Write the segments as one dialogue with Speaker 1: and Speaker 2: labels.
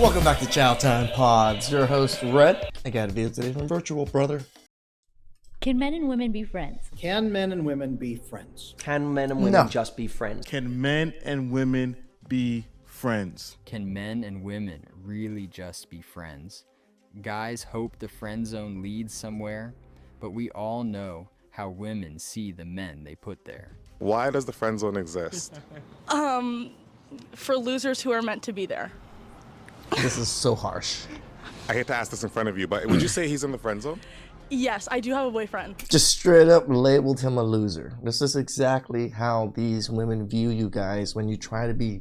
Speaker 1: Welcome back to Chow Time Pods. Your host, Red. I got a video today from VirtualBrudda.
Speaker 2: Can men and women be friends?
Speaker 3: Can men and women be friends?
Speaker 4: Can men and women just be friends?
Speaker 5: Can men and women be friends?
Speaker 6: Can men and women really just be friends? Guys hope the friend zone leads somewhere, but we all know how women see the men they put there.
Speaker 7: Why does the friend zone exist?
Speaker 8: For losers who are meant to be there.
Speaker 1: This is so harsh.
Speaker 7: I hate to ask this in front of you, but would you say he's in the friend zone?
Speaker 8: Yes, I do have a boyfriend.
Speaker 1: Just straight up labeled him a loser. This is exactly how these women view you guys when you try to be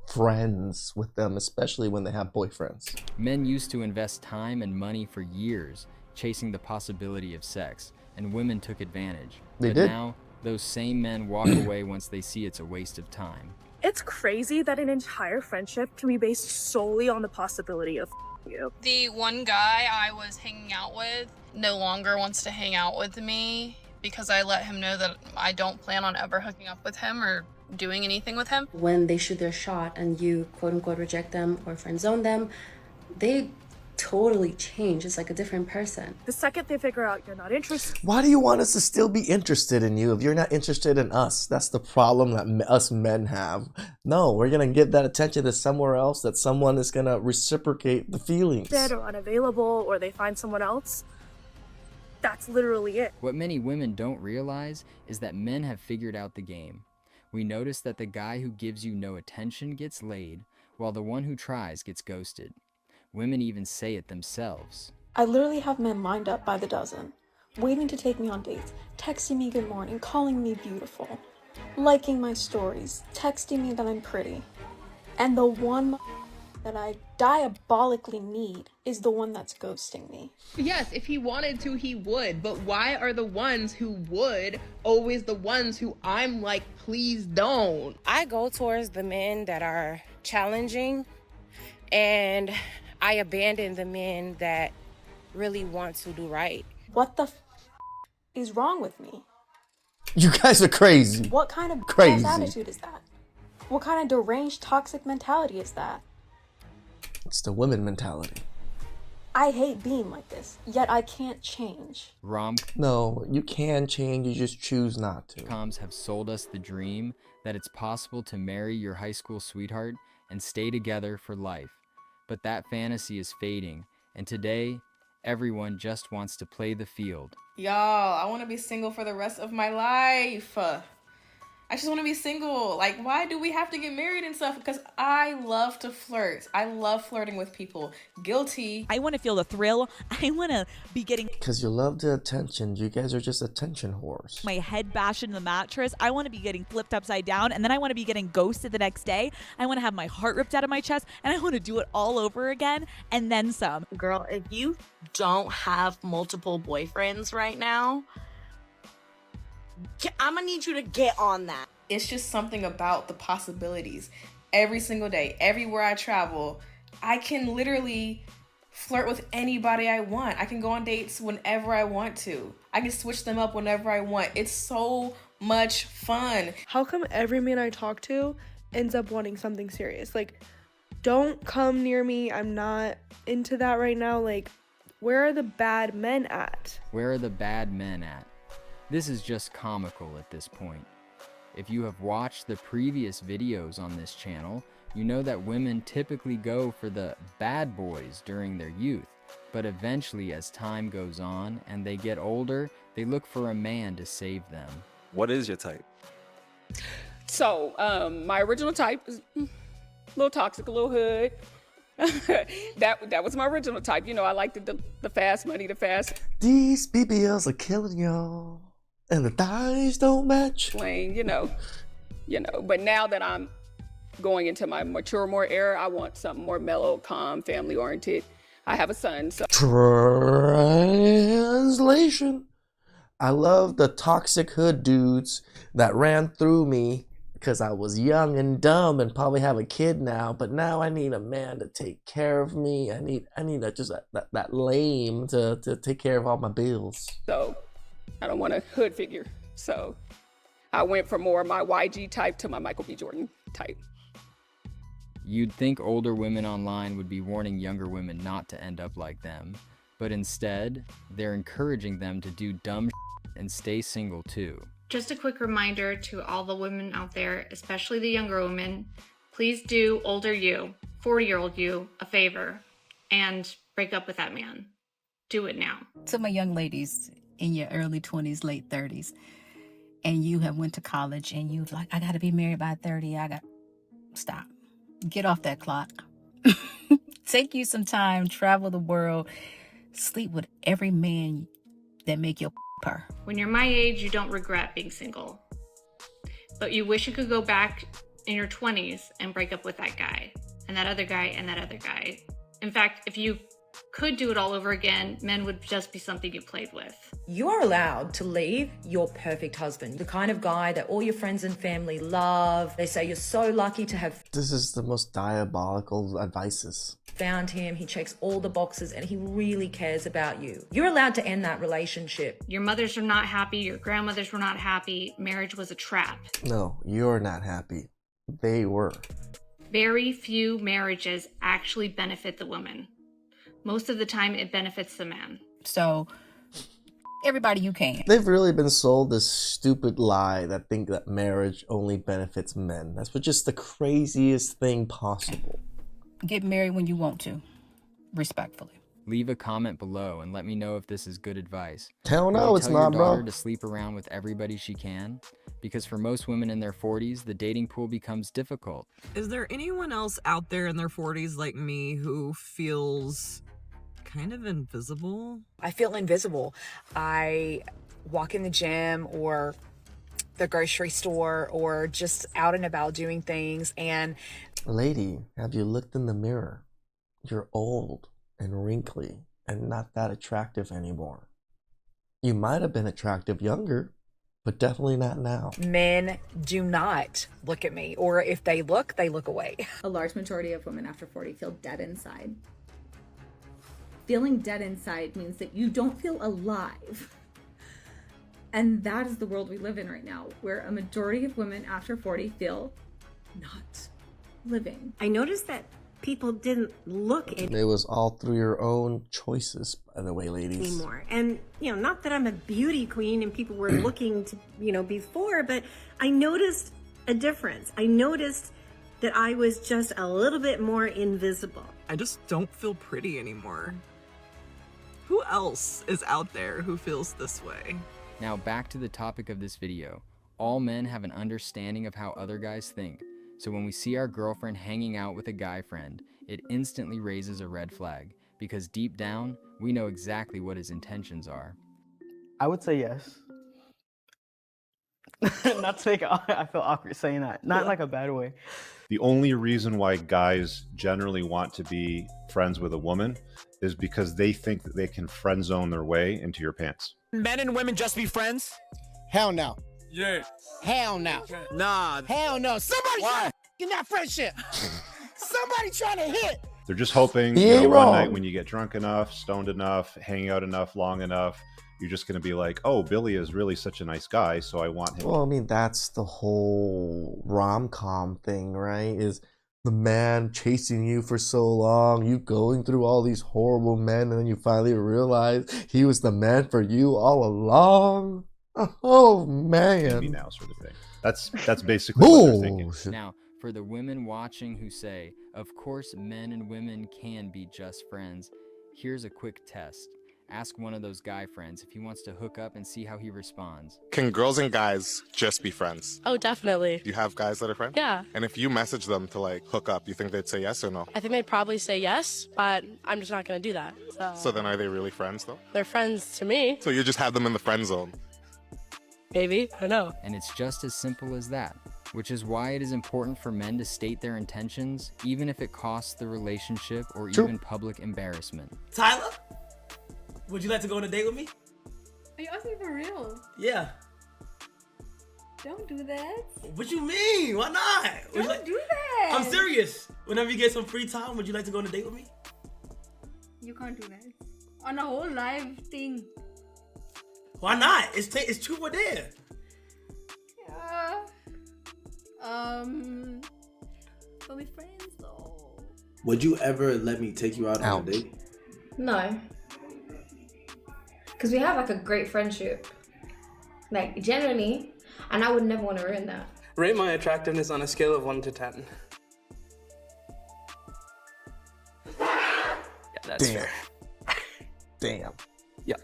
Speaker 1: friends with them, especially when they have boyfriends.
Speaker 6: Men used to invest time and money for years chasing the possibility of sex, and women took advantage.
Speaker 1: They
Speaker 6: but
Speaker 1: did.
Speaker 6: Now, those same men walk away once they see it's a waste of time.
Speaker 9: It's crazy that an entire friendship can be based solely on the possibility of you.
Speaker 10: The one guy I was hanging out with no longer wants to hang out with me because I let him know that I don't plan on ever hooking up with him or doing anything with him.
Speaker 11: When they shoot their shot and you quote unquote reject them or friend zone them, they totally change. It's like a different person.
Speaker 9: The second they figure out you're not interested.
Speaker 1: Why do you want us to still be interested in you if you're not interested in us? That's the problem that us men have. No, we're going to give that attention to somewhere else, that someone is going to reciprocate the feelings.
Speaker 9: Dead or unavailable, or they find someone else. That's literally it.
Speaker 6: What many women don't realize is that men have figured out the game. We notice that the guy who gives you no attention gets laid, while the one who tries gets ghosted. Women even say it themselves.
Speaker 12: I literally have men lined up by the dozen, waiting to take me on dates, texting me good morning, calling me beautiful, liking my stories, texting me that I'm pretty. And the one that I diabolically need is the one that's ghosting me.
Speaker 13: Yes, if he wanted to, he would. But why are the ones who would always the ones who I'm like, please don't?
Speaker 14: I go towards the men that are challenging, and I abandon the men that really want to do right.
Speaker 12: What the is wrong with me?
Speaker 1: You guys are crazy.
Speaker 12: What kind of
Speaker 1: Crazy
Speaker 12: attitude is that? What kind of deranged toxic mentality is that?
Speaker 1: It's the women mentality.
Speaker 12: I hate being like this, yet I can't change.
Speaker 1: No, you can change, you just choose not to.
Speaker 6: Rom-coms have sold us the dream that it's possible to marry your high school sweetheart and stay together for life. But that fantasy is fading, and today, everyone just wants to play the field.
Speaker 13: Y'all, I want to be single for the rest of my life. I just want to be single. Like, why do we have to get married and stuff? Because I love to flirt. I love flirting with people. Guilty.
Speaker 15: I want to feel the thrill. I want to be getting...
Speaker 1: Because you love the attention. You guys are just attention whores.
Speaker 15: My head bashed into the mattress. I want to be getting flipped upside down. And then I want to be getting ghosted the next day. I want to have my heart ripped out of my chest. And I want to do it all over again. And then some.
Speaker 16: Girl, if you don't have multiple boyfriends right now, I'm gonna need you to get on that.
Speaker 13: It's just something about the possibilities. Every single day, everywhere I travel, I can literally flirt with anybody I want. I can go on dates whenever I want to. I can switch them up whenever I want. It's so much fun.
Speaker 17: How come every man I talk to ends up wanting something serious? Like, don't come near me. I'm not into that right now. Like, where are the bad men at?
Speaker 6: Where are the bad men at? This is just comical at this point. If you have watched the previous videos on this channel, you know that women typically go for the bad boys during their youth, but eventually as time goes on and they get older, they look for a man to save them.
Speaker 7: What is your type?
Speaker 18: So, my original type is a little toxic, a little hood. that was my original type. You know, I liked the fast money, the fast.
Speaker 1: These BBLs are killing y'all. And the thighs don't match.
Speaker 18: Plain, you know. But now that I'm going into my more era, I want something more mellow, calm, family oriented. I have a son, so.
Speaker 1: Translation. I love the toxic hood dudes that ran through me because I was young and dumb and probably have a kid now. But now I need a man to take care of me. I need that lame to take care of all my bills.
Speaker 18: So. I don't want a hood figure. So I went from more my YG type to my Michael B. Jordan type.
Speaker 6: You'd think older women online would be warning younger women not to end up like them, but instead, they're encouraging them to do dumb shit and stay single too.
Speaker 19: Just a quick reminder to all the women out there, especially the younger women, please do older you, 40-year-old you, a favor and break up with that man. Do it now.
Speaker 20: To my young ladies in your early 20s, late 30s, and you have went to college and you like, I got to be married by 30. Stop. Get off that clock. Take you some time, travel the world, sleep with every man that make your purr.
Speaker 19: When you're my age, you don't regret being single. But you wish you could go back in your 20s and break up with that guy, and that other guy, and that other guy. In fact, if you could do it all over again, men would just be something you played with.
Speaker 21: You are allowed to leave your perfect husband, the kind of guy that all your friends and family love. They say you're so lucky to have
Speaker 1: This is the most diabolical advices.
Speaker 21: found him. He checks all the boxes and he really cares about you. You're allowed to end that relationship.
Speaker 19: Your mothers are not happy, your grandmothers were not happy, marriage was a trap.
Speaker 1: No, you're not happy. They were.
Speaker 19: Very few marriages actually benefit the woman. Most of the time, it benefits the man.
Speaker 20: So, everybody you can.
Speaker 1: They've really been sold this stupid lie that think that marriage only benefits men. That's just the craziest thing possible.
Speaker 20: Get married when you want to, respectfully.
Speaker 6: Leave a comment below and let me know if this is good advice.
Speaker 1: Hell no, it's
Speaker 6: tell
Speaker 1: not,
Speaker 6: your daughter
Speaker 1: bro.
Speaker 6: to sleep around with everybody she can? Because for most women in their 40s, the dating pool becomes difficult.
Speaker 22: Is there anyone else out there in their 40s like me who feels kind of invisible?
Speaker 23: I feel invisible. I walk in the gym or the grocery store or just out and about doing things, and
Speaker 1: Lady, have you looked in the mirror? You're old and wrinkly and not that attractive anymore. You might have been attractive younger, but definitely not now.
Speaker 23: men do not look at me, or if they look away.
Speaker 24: A large majority of women after 40 feel dead inside. Feeling dead inside means that you don't feel alive. And that is the world we live in right now, where a majority of women after 40 feel not living.
Speaker 25: I noticed that people didn't look
Speaker 1: It was all through your own choices, by the way, ladies.
Speaker 25: anymore. And, not that I'm a beauty queen and people were looking to, before, but I noticed a difference. I noticed that I was just a little bit more invisible.
Speaker 22: I just don't feel pretty anymore. Who else is out there who feels this way?
Speaker 6: Now back to the topic of this video. All men have an understanding of how other guys think. So when we see our girlfriend hanging out with a guy friend, it instantly raises a red flag. Because deep down, we know exactly what his intentions are.
Speaker 26: I would say yes. Not to make I feel awkward saying that. Not in like a bad way.
Speaker 27: The only reason why guys generally want to be friends with a woman is because they think that they can friend zone their way into your pants.
Speaker 28: Men and women just be friends?
Speaker 29: Hell no.
Speaker 28: Yeah.
Speaker 29: Hell no.
Speaker 28: Nah.
Speaker 29: Hell no. Somebody in that friendship. Somebody trying to hit.
Speaker 27: They're just hoping
Speaker 1: He ain't
Speaker 27: one
Speaker 1: wrong.
Speaker 27: night when you get drunk enough, stoned enough, hanging out enough, long enough, you're just going to be like, oh, Billy is really such a nice guy, so I want him.
Speaker 1: Well, I mean, that's the whole rom-com thing, right? Is the man chasing you for so long, you going through all these horrible men, and then you finally realize he was the man for you all along. Oh, man.
Speaker 27: Me now, sort of thing. That's basically what they're thinking.
Speaker 6: Now, for the women watching who say, of course men and women can be just friends, here's a quick test. Ask one of those guy friends if he wants to hook up and see how he responds.
Speaker 7: Can girls and guys just be friends?
Speaker 30: Oh, definitely.
Speaker 7: Do you have guys that are friends?
Speaker 30: Yeah.
Speaker 7: And if you message them to hook up, you think they'd say yes or no?
Speaker 30: I think they'd probably say yes, but I'm just not going to do that.
Speaker 7: So then are they really friends though?
Speaker 30: They're friends to me.
Speaker 7: So you just have them in the friend zone?
Speaker 30: Maybe. I don't know.
Speaker 6: And it's just as simple as that, which is why it is important for men to state their intentions, even if it costs the relationship or
Speaker 31: True.
Speaker 6: even public embarrassment.
Speaker 31: Tyler, would you like to go on a date with me?
Speaker 32: Are you asking for real?
Speaker 31: Yeah.
Speaker 32: Don't do that.
Speaker 31: What you mean? Why not?
Speaker 32: Don't do that.
Speaker 31: I'm serious. Whenever you get some free time, would you like to go on a date with me?
Speaker 32: You can't do that. On a whole live thing.
Speaker 31: Why not? It's true or dare.
Speaker 24: only friends though.
Speaker 31: Would you ever let me take you out on a date?
Speaker 2: No. Because we have like a great friendship. Like, generally, and I would never want to ruin that.
Speaker 26: Rate my attractiveness on a scale of 1 to 10. Yeah, that's
Speaker 1: Damn.
Speaker 26: fair.
Speaker 1: Damn.
Speaker 26: Yeah.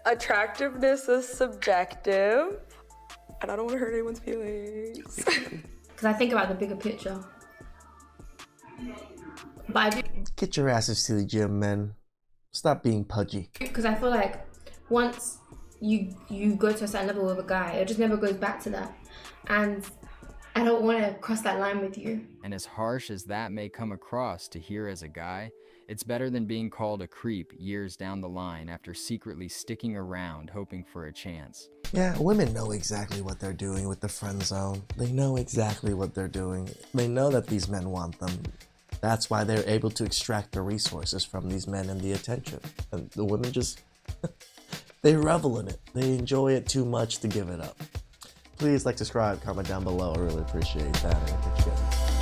Speaker 17: Attractiveness is subjective, and I don't want to hurt anyone's feelings.
Speaker 2: Because I think about the bigger picture. But
Speaker 1: Get your asses to the gym, men. Stop being pudgy.
Speaker 2: because I feel like once you go to a certain level with a guy, it just never goes back to that. And I don't want to cross that line with you.
Speaker 6: And as harsh as that may come across to hear as a guy, it's better than being called a creep years down the line after secretly sticking around hoping for a chance.
Speaker 1: Yeah, women know exactly what they're doing with the friend zone. They know exactly what they're doing. They know that these men want them. That's why they're able to extract the resources from these men and the attention. And the women just, they revel in it. They enjoy it too much to give it up. Please like, subscribe, comment down below. I really appreciate that. And I'll catch you guys.